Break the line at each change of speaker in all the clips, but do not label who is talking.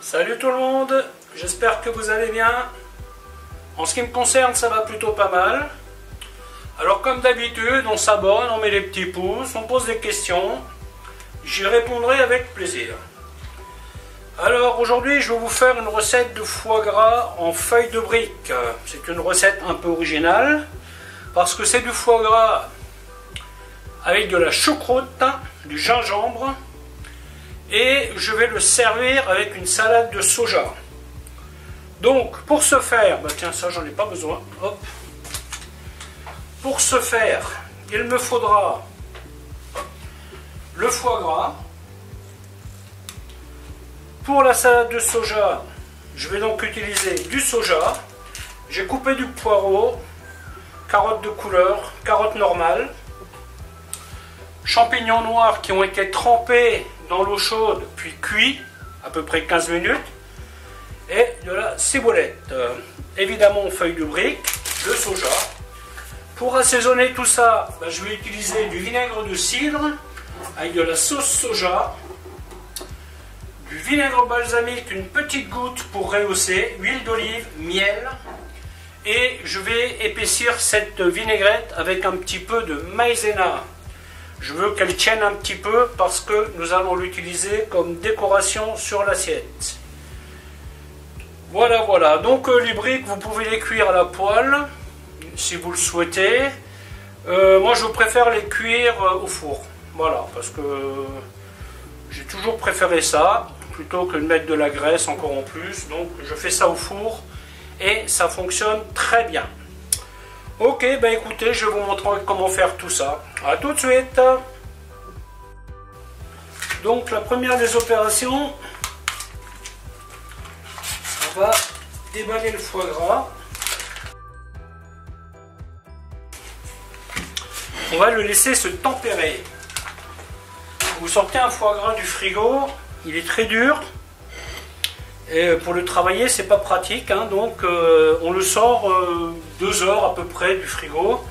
Salut tout le monde, j'espère que vous allez bien. En ce qui me concerne, ça va plutôt pas mal. Alors comme d'habitude, on s'abonne, on met les petits pouces, on pose des questions. J'y répondrai avec plaisir. Alors aujourd'hui, je vais vous faire une recette de foie gras en feuilles de brique. C'est une recette un peu originale parce que c'est du foie gras avec de la choucroute, du gingembre, et je vais le servir avec une salade de soja. Donc pour ce faire, tiens, ça j'en ai pas besoin. Hop. Pour ce faire, il me faudra le foie gras. Pour la salade de soja, je vais donc utiliser du soja. J'ai coupé du poireau, carottes de couleur, carottes normales, champignons noirs qui ont été trempés dans l'eau chaude puis cuits à peu près 15 minutes, et de la ciboulette. Évidemment feuilles de brique, le soja. Pour assaisonner tout ça, je vais utiliser du vinaigre de cidre avec de la sauce soja, du vinaigre balsamique, une petite goutte pour rehausser, huile d'olive, miel, et je vais épaissir cette vinaigrette avec un petit peu de maïzena. Je veux qu'elle tienne un petit peu parce que nous allons l'utiliser comme décoration sur l'assiette. Voilà, voilà. Donc les briques, vous pouvez les cuire à la poêle si vous le souhaitez. Moi, je préfère les cuire au four. Voilà, parce que j'ai toujours préféré ça plutôt que de mettre de la graisse encore en plus. Donc je fais ça au four et ça fonctionne très bien. Ok, écoutez, je vais vous montrer comment faire tout ça. A tout de suite. Donc la première des opérations, on va déballer le foie gras. On va le laisser se tempérer. Vous sortez un foie gras du frigo, il est très dur. Et pour le travailler, c'est pas pratique, donc on le sort 2 heures à peu près du frigo.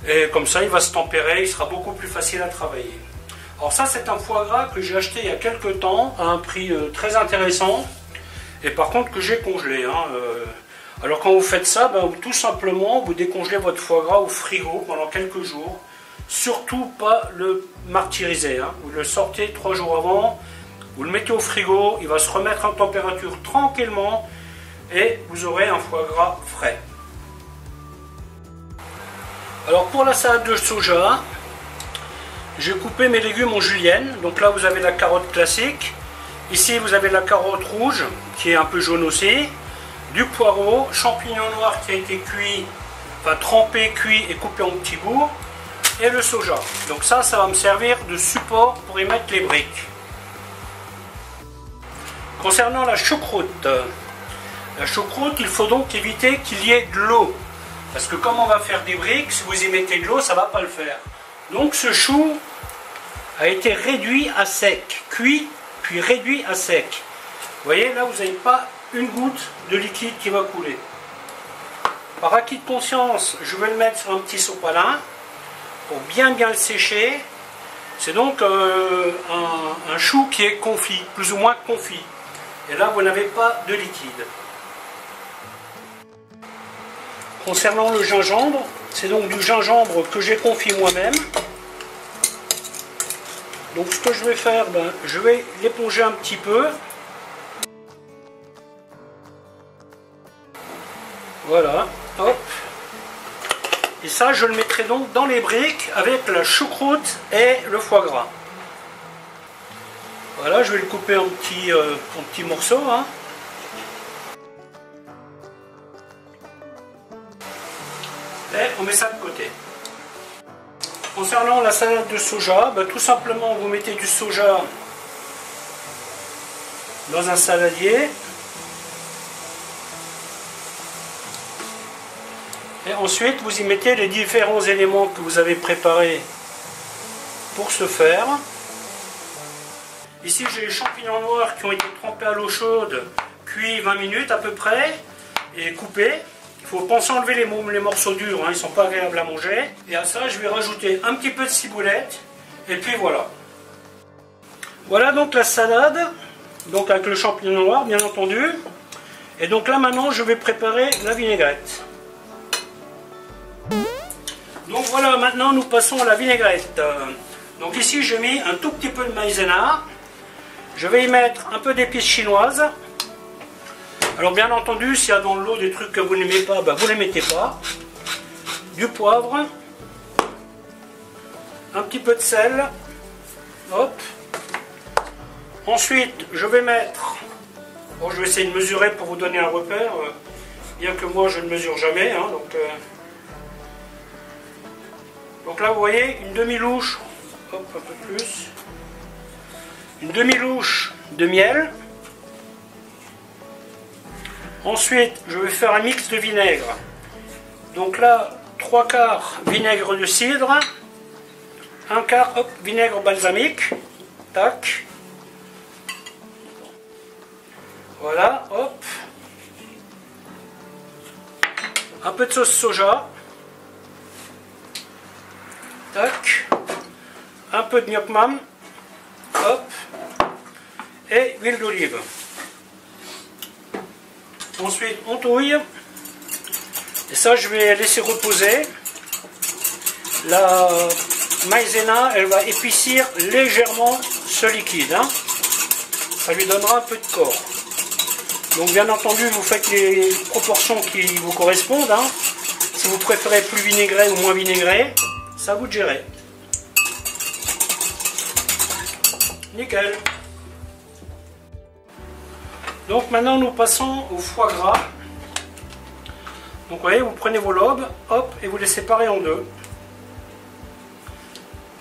Et comme ça, il va se tempérer, il sera beaucoup plus facile à travailler. Alors ça, c'est un foie gras que j'ai acheté il y a quelques temps, à un prix très intéressant. Et par contre, que j'ai congelé. Alors quand vous faites ça, tout simplement, vous décongelez votre foie gras au frigo pendant quelques jours. Surtout pas le martyriser. Vous le sortez 3 jours avant. Vous le mettez au frigo, il va se remettre en température tranquillement et vous aurez un foie gras frais. Alors pour la salade de soja, j'ai coupé mes légumes en julienne. Donc là vous avez la carotte classique, ici vous avez la carotte rouge qui est un peu jaune aussi, du poireau, champignon noir qui a été cuit, enfin trempé, cuit et coupé en petits bouts, et le soja. Donc ça va me servir de support pour y mettre les briques. Concernant la choucroute, il faut donc éviter qu'il y ait de l'eau. Parce que comme on va faire des briques, si vous y mettez de l'eau, ça ne va pas le faire. Donc ce chou a été réduit à sec, cuit, puis réduit à sec. Vous voyez, là, vous n'avez pas une goutte de liquide qui va couler. Par acquis de conscience, je vais le mettre sur un petit sopalin pour bien le sécher. C'est donc un chou qui est confit, plus ou moins confit. Et là, vous n'avez pas de liquide. Concernant le gingembre, c'est donc du gingembre que j'ai confit moi-même. Donc ce que je vais faire, je vais l'éponger un petit peu. Voilà, hop. Et ça, je le mettrai donc dans les briques avec la choucroute et le foie gras. Voilà, je vais le couper en petits morceaux. Et on met ça de côté. Concernant la salade de soja, tout simplement vous mettez du soja dans un saladier. Et ensuite vous y mettez les différents éléments que vous avez préparés pour ce faire. Ici j'ai les champignons noirs qui ont été trempés à l'eau chaude, cuits 20 minutes à peu près, et coupés. Il faut penser à enlever les morceaux durs, ils ne sont pas agréables à manger. Et à ça je vais rajouter un petit peu de ciboulette, et puis voilà. Voilà donc la salade. donc avec le champignon noir bien entendu. Et donc là maintenant je vais préparer la vinaigrette. Donc voilà, maintenant nous passons à la vinaigrette. Donc ici j'ai mis un tout petit peu de maïzena. Je vais y mettre un peu d'épices chinoises. Alors bien entendu, s'il y a dans l'eau des trucs que vous n'aimez pas, vous ne les mettez pas. Du poivre. Un petit peu de sel. Hop. Ensuite, je vais mettre... Bon, je vais essayer de mesurer pour vous donner un repère. Bien que moi, je ne mesure jamais. Hein, donc là, vous voyez, une demi-louche. Hop, un peu plus. Une demi-louche de miel. Ensuite, je vais faire un mix de vinaigre. Donc là, 3/4 vinaigre de cidre, 1/4 hop, vinaigre balsamique. Tac. Voilà, hop. Un peu de sauce soja. Tac. Un peu de gnoc mam. Hop. Et huile d'olive. Ensuite, on touille. Et ça, je vais laisser reposer. La maïzena, elle va épaissir légèrement ce liquide. Hein. Ça lui donnera un peu de corps. Donc, bien entendu, vous faites les proportions qui vous correspondent. Hein. Si vous préférez plus vinaigré ou moins vinaigré, ça vous de gérer. Nickel. Donc maintenant nous passons au foie gras. Donc vous voyez, vous prenez vos lobes, hop, et vous les séparez en deux.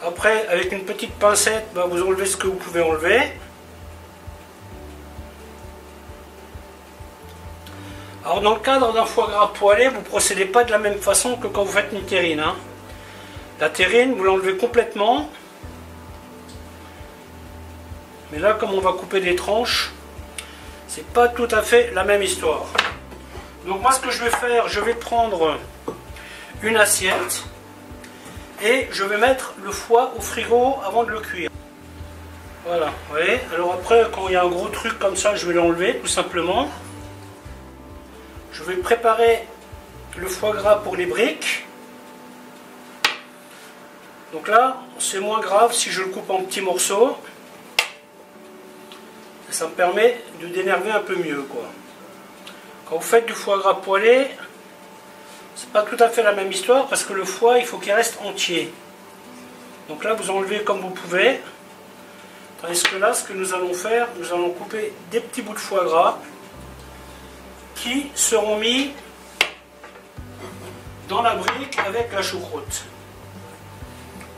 Après, avec une petite pincette, vous enlevez ce que vous pouvez enlever. Alors dans le cadre d'un foie gras poêlé, vous ne procédez pas de la même façon que quand vous faites une terrine. Hein. La terrine, vous l'enlevez complètement. Mais là, comme on va couper des tranches, c'est pas tout à fait la même histoire. Donc moi, ce que je vais faire, je vais prendre une assiette et je vais mettre le foie au frigo avant de le cuire. Voilà, vous voyez. Alors après, quand il y a un gros truc comme ça, je vais l'enlever tout simplement. Je vais préparer le foie gras pour les briques. Donc là, c'est moins grave si je le coupe en petits morceaux. Ça me permet de dénerver un peu mieux, quoi. Quand vous faites du foie gras poêlé, c'est pas tout à fait la même histoire parce que le foie, il faut qu'il reste entier. Donc là, vous enlevez comme vous pouvez. Tandis que là, ce que nous allons faire, nous allons couper des petits bouts de foie gras qui seront mis dans la brique avec la choucroute.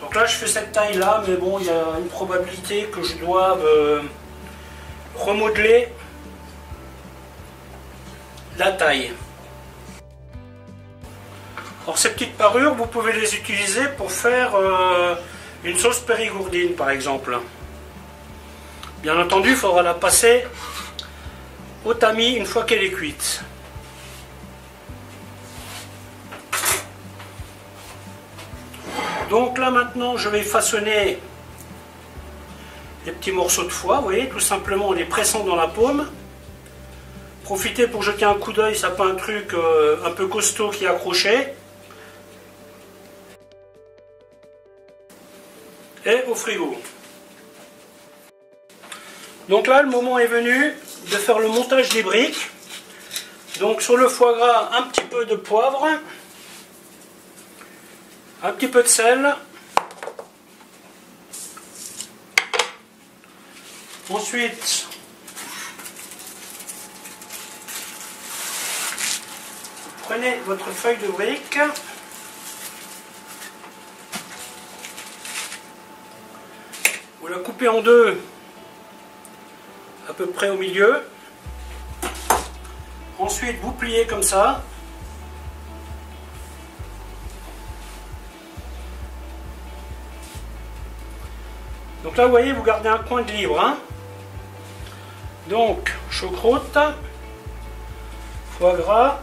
Donc là, je fais cette taille-là, mais bon, il y a une probabilité que je doive remodeler la taille. Alors ces petites parures, vous pouvez les utiliser pour faire une sauce périgourdine par exemple. Bien entendu, il faudra la passer au tamis une fois qu'elle est cuite. Donc là maintenant, je vais façonner les petits morceaux de foie, vous voyez, tout simplement en les pressant dans la paume. Profitez pour jeter un coup d'œil, ça n'a pas un truc un peu costaud qui est accroché. Et au frigo. Donc là, le moment est venu de faire le montage des briques. Donc sur le foie gras, un petit peu de poivre, un petit peu de sel. Ensuite, prenez votre feuille de brique. Vous la coupez en deux, à peu près au milieu. Ensuite, vous pliez comme ça. Donc là, vous voyez, vous gardez un coin de libre. Hein. Donc, choucroute, foie gras,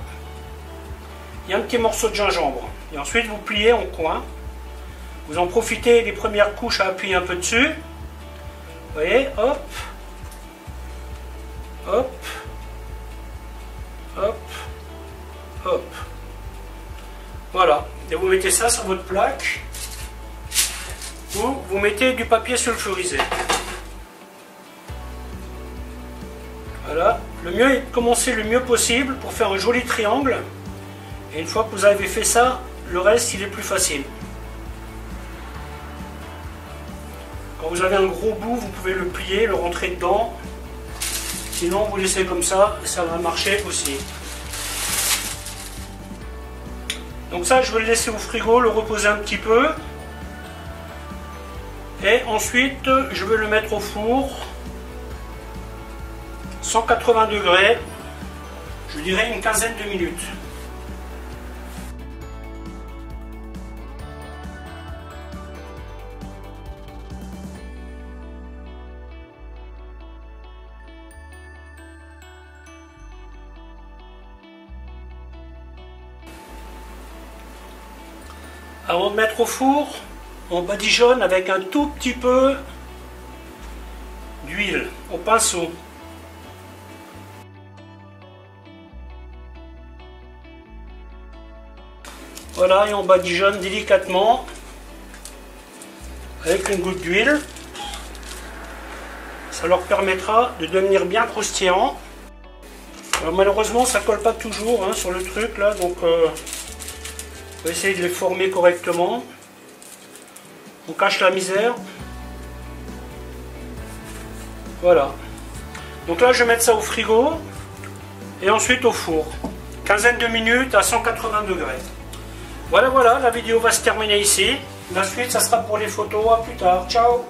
et un petit morceau de gingembre. Et ensuite, vous pliez en coin. Vous en profitez des premières couches à appuyer un peu dessus. Vous voyez, hop. Voilà, et vous mettez ça sur votre plaque, ou vous mettez du papier sulfurisé. Voilà, le mieux est de commencer le mieux possible pour faire un joli triangle. Et une fois que vous avez fait ça, le reste il est plus facile. Quand vous avez un gros bout, vous pouvez le plier, le rentrer dedans. Sinon, vous laissez comme ça va marcher aussi. Donc ça, je vais le laisser au frigo, le reposer un petit peu. Et ensuite, je vais le mettre au four. 180 degrés. Je dirais une quinzaine de minutes. Avant de mettre au four, on badigeonne avec un tout petit peu d'huile au pinceau. Voilà, et on badigeonne délicatement avec une goutte d'huile. Ça leur permettra de devenir bien croustillants. Alors malheureusement, ça colle pas toujours hein, sur le truc là, donc on va essayer de les former correctement. On cache la misère. Voilà. Donc là, je vais mettre ça au frigo et ensuite au four. Quinzaine de minutes à 180 degrés. Voilà, la vidéo va se terminer ici. La suite, ça sera pour les photos. À plus tard. Ciao!